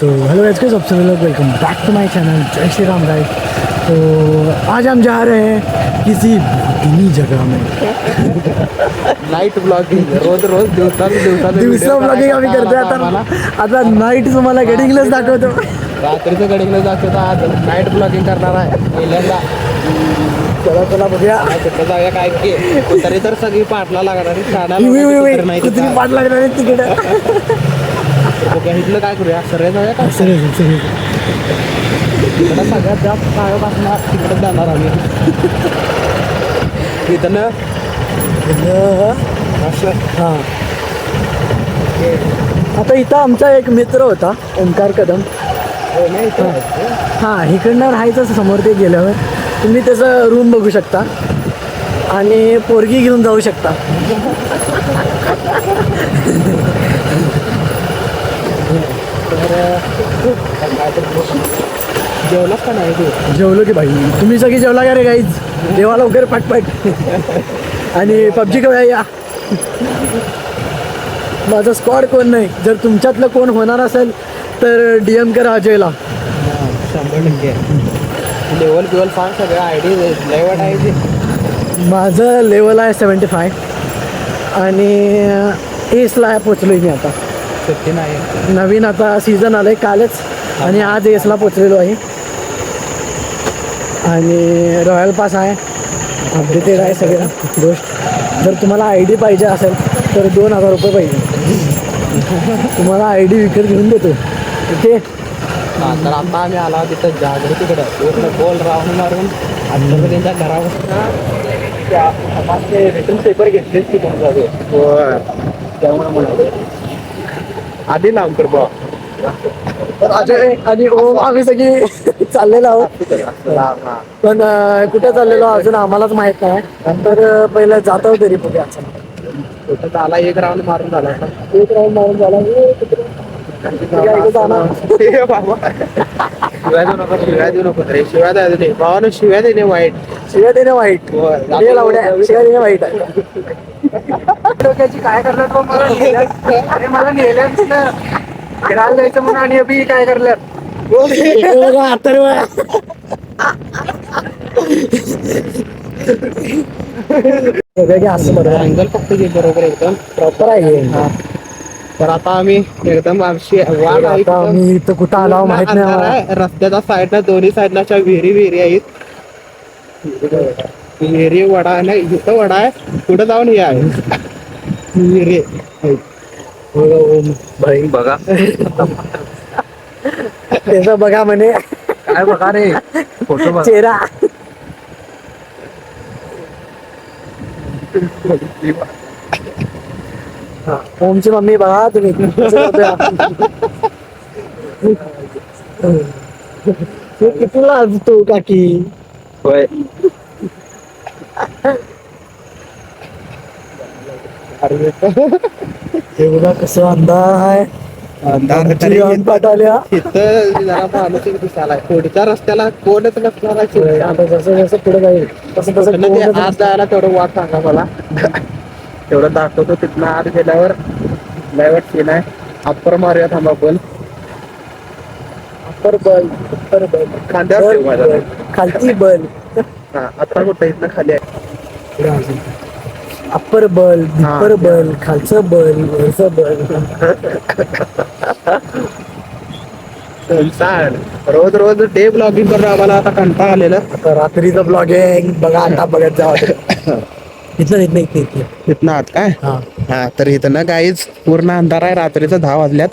तो hello guys, सबसे पहले welcome back to my channel जय श्री राम गाइस। तो आज हम जा रहे हैं किसी भूतिनी जगह में। नाईट ब्लॉगिंग रोज रोज दिवसा ब्लॉगिंग आम्ही करतोय आता नाईट तुम्हाला गडिंगलाच दाखवतो। रात्रीचं गडिंगला दाखवतो, आज नाईट ब्लॉगिंग करणार आहे पहिल्यांदा। चला बघूया तिकडे जाऊया काय की तरी तर सगळी पाटला लागणार नाही कुत्री पाठ लागणार आहे तिकडे। इथलं काय करूया, सरळ जाऊया का? तिकडं सगळ्यात जास्त काळं असणार तिकडे जाणार आम्ही। इथं ना असं हां, आता इथं आमचा एक मित्र होता ओंकार कदम। हां, इकडनं राहायचं समोर ते गेल्यावर तुम्ही त्याचं रूम बघू शकता आणि पोरगी घेऊन जाऊ शकता। जेवलाच का नाही तू? जेवलो की भाई, तुम्ही सगळी जेवला का रे गाईज? देवा लवकर पटपट आणि पबजी खेळूया या। माझा स्क्वॉड कोण नाही, जर तुमच्यातलं कोण होणार असेल तर DM करा अजयला। 100% लेवल बिवल सांग, सगळं आयडी लय वाटायची। माझं लेवल आहे 75 आणि एसला पोचलो मी आता। सुट्टी नाही नवीन आता सीझन आलं आहे कालच आणि आज एसला पोचलेलो आहे आणि रॉयल पास आहे, अपडेटेड आहे सगळ्या गोष्ट। जर तुम्हाला ID पाहिजे असेल तर 2000 रुपये पाहिजे, तुम्हाला ID विकत घेऊन देतो। ओके, तर आता आम्ही आला तिथं जागृतीकडं पूर्ण गोल राऊंड मारून आता त्यांच्या घरावर रिटर्न पेपर घेतलेच की कोण जावे त्यामुळे म्हणाले आधी लांब कर बा। तर अजय आणि ओम आम्ही सगळी चाललेलो आहोत, पण कुठे चाललेलो अजून आम्हालाच माहित नाही। तर पहिलं जातो तरी बघूया। कुठं झाला एक राऊंड मारून झाला, एक राऊंड मारून झाला। शिव्या देऊ नको रे, शिव्या द्यायला नाही भावानं, शिव्या देणे वाईट, शिव्या देणे वाईट, शिव्या देणे वाईट आहे। डोक्याची काय करणार अरे, मला नेल्याच फिरायला जायचं म्हणून आणि अभि काय करल्यात असं बरोबर अँगल फक्त घे बरोबर एकदम प्रॉपर आहे। तर आता आम्ही एकदम आता आम्ही इथं कुठं आलो माहित नाही। रस्त्याच्या साईडला दोन्ही साईडला विहिरी आहेत। विहिरी वडा नाही, इथं वडा आहे, पुढे जाऊन हे आहे विहिरी भाई बघा। त्याच बघा म्हणे, काय बघा रे फोटो चेहरा। ओमची मम्मी बघा तुम्ही किती लाजतो काकी। होय, हे बघा कसं अंधार आहे, पाठाल्या इथं जरा माणूस एक दिसायला पुढच्या रस्त्याला कोणच नसणार आहे। आता जसं जसं पुढे जाईल तसं तसं आज जायला तेवढं वाट सांगा मला, तेवढं दाखवतो। तिथनं आत गेल्यावर लय वाट सीन आहे। अप्पर मारूया थांबा पण, अप्पर बल खांद्यावर ठेव माझ्या। खालती बल, हा आता कुठं इथनं खाली आहे, अप्पर बल, अप्पर बल, खालचं बल, वरचं बल। रोज रोज डे ब्लॉगिंग करून आम्हाला आता कंटाळा आलेला। आता रात्रीचं ब्लॉगिंग बघा, आता बघत जावं। इथनं आत काय हा, तर इथं ना काहीच पूर्ण अंधार आहे, रात्रीचं 10 वाजल्यात।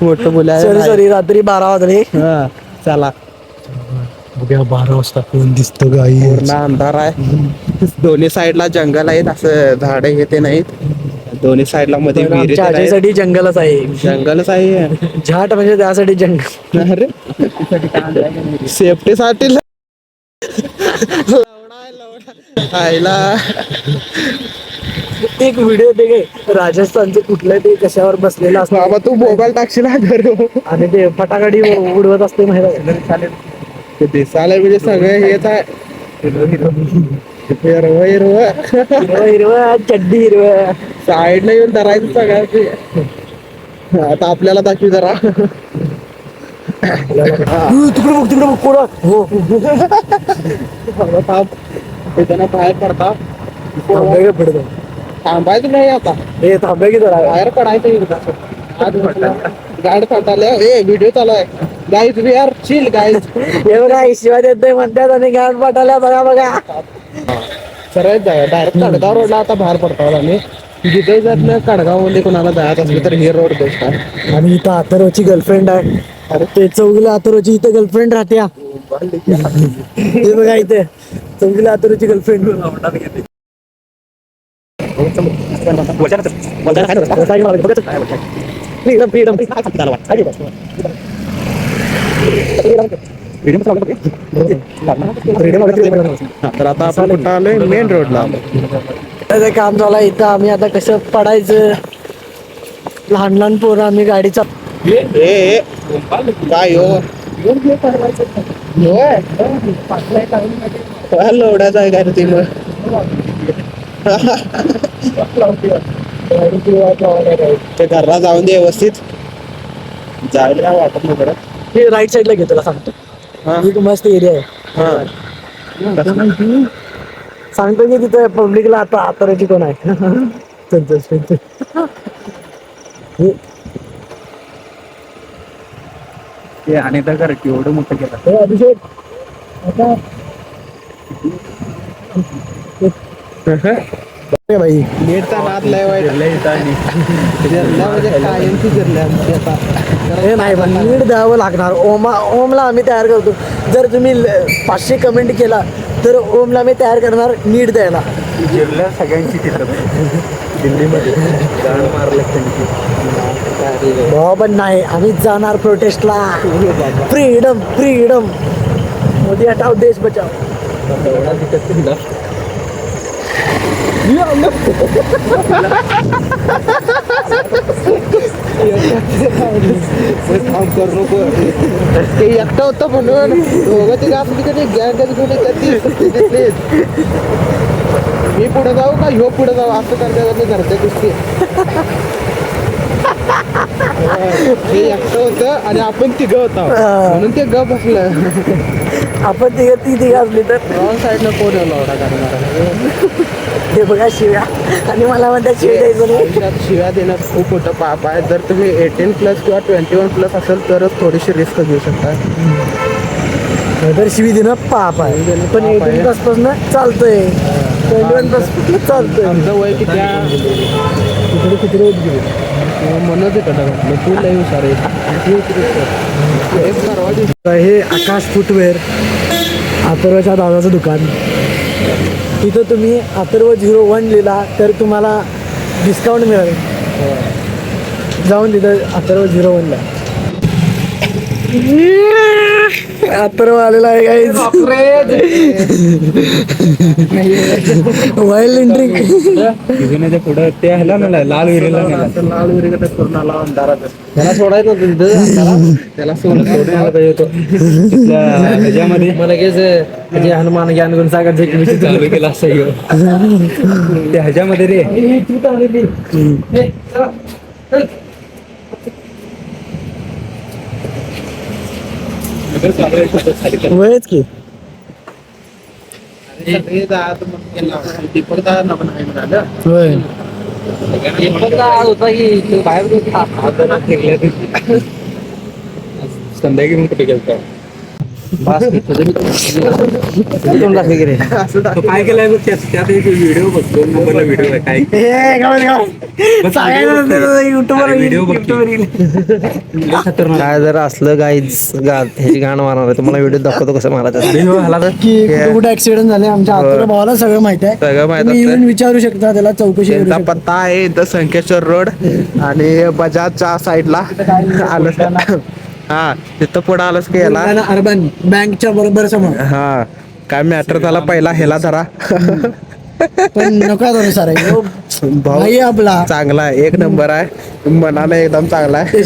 मोठं बोलायला सॉरी रात्री 12 वाजले। चला बघा 12 वाजता कोण दिसतं गाई, पूर्ण अंधार आहे। दोन्ही साईडला जंगल आहेत, असं झाड हे ते नाहीत दोन्ही साईडला, मध्ये विहिरी साठी जंगलच आहे, जंगलच आहे। झाट म्हणजे त्यासाठी जंगल, अरे सेफ्टीसाठी आईला एक व्हिडिओ ते काय राजस्थानचे कुठलं ते कशावर बसलेलं असतं बाबा, तू मोबाईल टाकशील आणि ते फटाकडी उडवत असते माहिती आहे? ते दिसायला म्हणजे सगळं हेच आहे, हिरवं हिरवं हिरवं चड्डी हिरवं साईडला येऊन धरायचं सगळं। आता आपल्याला दाखवी जरा. तिकडे बघ कोणा हो थांब. इथं बाहेर पडता पडतो थांबायचं नाही आता. हे थांबे की जरा बाहेर पडायचं एकदा. गाड फाटाल्या. ए व्हिडिओ चालू आहे. Guys we are chill guys. हे बघा शिवाय देतोय म्हणतात आणि गाठ पाठाला बघा सरळ जाऊया डायरेक्ट कडगाव रोडला आता बाहेर पडतो आम्ही. जिथे जात ना कडगाव मध्ये कोणाला जायचं असलं तर हे रोड बेस्ट आहे. आणि इथं अथर्वची गर्लफ्रेंड आहे. अरे ते चौगीला अथर्वची इथं गर्लफ्रेंड राहते. हे बघा इथे चौगीला अथर्वची गर्लफ्रेंड. तर आता आपण कुठं आलोय मेन रोडला. काम झालं इथं. आम्ही आता कसं पडायचं. लहान पोरं आम्ही गाडीचा काय हो लोडाच आहे काय ती मग. ते घरला जाऊन दे व्यवस्थित. जायला काय वाटत नाही बरं. हे राईट साईडला घेतो तुला सांगतो. एक मस्त एरिया आहे. सांगतो की तिथं पब्लिकला आता आतराची कोण आहे. ते आणि कर एवढं मोठं केलं. अभिषेक आता भाई नेटचा नाद लय वाईट म्हणजे कायमची जिरल्या आमची आता. हे नाही पण नीट द्यावं लागणार. ओमला आम्ही तयार करतो. जर तुम्ही 500 कमेंट केला तर ओमला मी तयार करणार नीट द्यायला. जिरल्या सगळ्यांची तिथं दिल्लीमध्ये गाण मारलं त्यांची. पण नाही आम्ही जाणार प्रोटेस्टला. फ्रीडम फ्रीडम मोदी हटाव देश बचाव. करू नको. ते एकटं होतं म्हणून दोघं ते असली कधी गँगच घेऊन येतात. मी पुढे जाऊ का ह्यो पुढे जाऊ असं करता मी घरच्या गोष्टी. ते एकटं होतं आणि आपण तिघं होतो म्हणून ते ग बसलं. आपण ती असली तर रॉंग साईडनं कोण एवढा करणार. हे बघा शिव्या आणि मला म्हणतात शिव्या द्यायचं नाही. आयुष्यात शिव्या देणं खूप मोठं पाप आहे. जर तुम्ही 18+ किंवा 21+ असेल तरच थोडीशी रिस्क घेऊ शकता. तर शिवी देणं पाप आहे. पण 18+ पासून चालतंय. 21+ चालतंय. आमचं वय किती तिकडे कुत्रे होत गेले. म्हणत येतं तू लय हुशार आहे. एक परवा दिवशी हे आकाश फुटवेअर अथर्वच्या दादाचं दुकान. तिथं तुम्ही अथर्व 01 लिहिला तर तुम्हाला डिस्काउंट मिळेल. जाऊन तिथं अथर्व 01ला अथर्व आलेला आहे गाईज. वाईल्ड एंट्री पुढे ते ह्याला नेला लाल विहिरीला लाल विहिरीकडे करून आला अंधारात. त्याला सोडायचं होतं तिथं. त्याला सोडून ह्याच्यामध्ये मला जे हनुमान ज्ञान गुण सागर चालू केला असं ते ह्याच्यामध्ये रे. वयच की दीपक दादा नवीन आहे म्हणालं. होय संध्याकाळी मग कुठे गेलता. काय केलंय त्यात एक व्हिडिओ बघतो. नंबरला व्हिडिओ आहे काय काय जर असलं गाईज ह्याची गाण मारणार आहे तुम्हाला व्हिडिओ दाखवतो कसं मारायचं. की कुठे ऍक्सिडेंट झाले. आमच्या आतुरा भावाला सगळं माहिती आहे. सगळं माहित तुम्ही असतं. येऊन विचारू शकता. त्याला चौकशी करू त्यांचा शकता. पत्ता आहे इथं संकेश्वर रोड आणि बजाजच्या साईडला आलं. हा तिथं पुढं आलंच की याला. अर्बन बँकच्या बरोबर समोर. हा काय मॅटर झाला पहिला ह्याला धरा. पण नका धरू सर भाऊ भाई आपला चांगला आहे, एक नंबर आहे, मनाने एकदम चांगला आहे.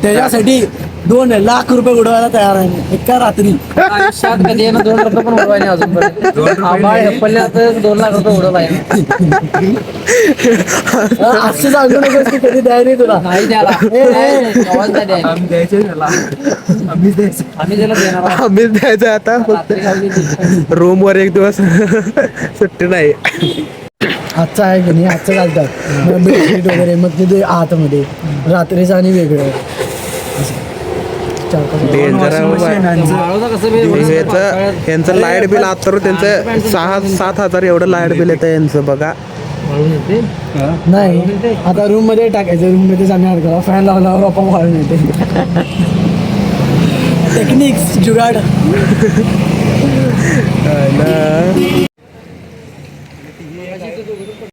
त्याच्यासाठी 2,00,000 रुपये उडवायला तयार आहे मी, एका रात्री. आयुष्यात कधी आहे ना 2 रुपये पण उडवाय नाही अजूनपर्यंत. आम्हाला हेपल्यात 2 लाख रुपये उडवलाय. असं सांगू नकोस की कधी द्याय नाही तुला. नाही द्यायला. आवाज नाही द्यायला. आम्ही त्याला देणार आहोत. आम्हीच द्यायचं आता फक्त रात्री खाऊ दे. रूम वर एक दिवस सुट्टी नाही. आजचा आहे की नाही, आजचं घालतात मग बेडशीट वगैरे, मग तिथे आतमध्ये रात्रीचं आणि वेगळं. असं 4-5 डेंजर आहे बाबा. माळवतं कसं बे- यांचं लाईट बिल आता तर त्यांचं 6-7 हजार एवढं लाईट बिल येतं यांचं बघा. वाळून येते. नाही, आता रूम मध्ये टाकायचं, रूम मध्ये जाणार करा, फॅन लावल्यावर आपण वाळून येते. टेक्निक्स जुगाड.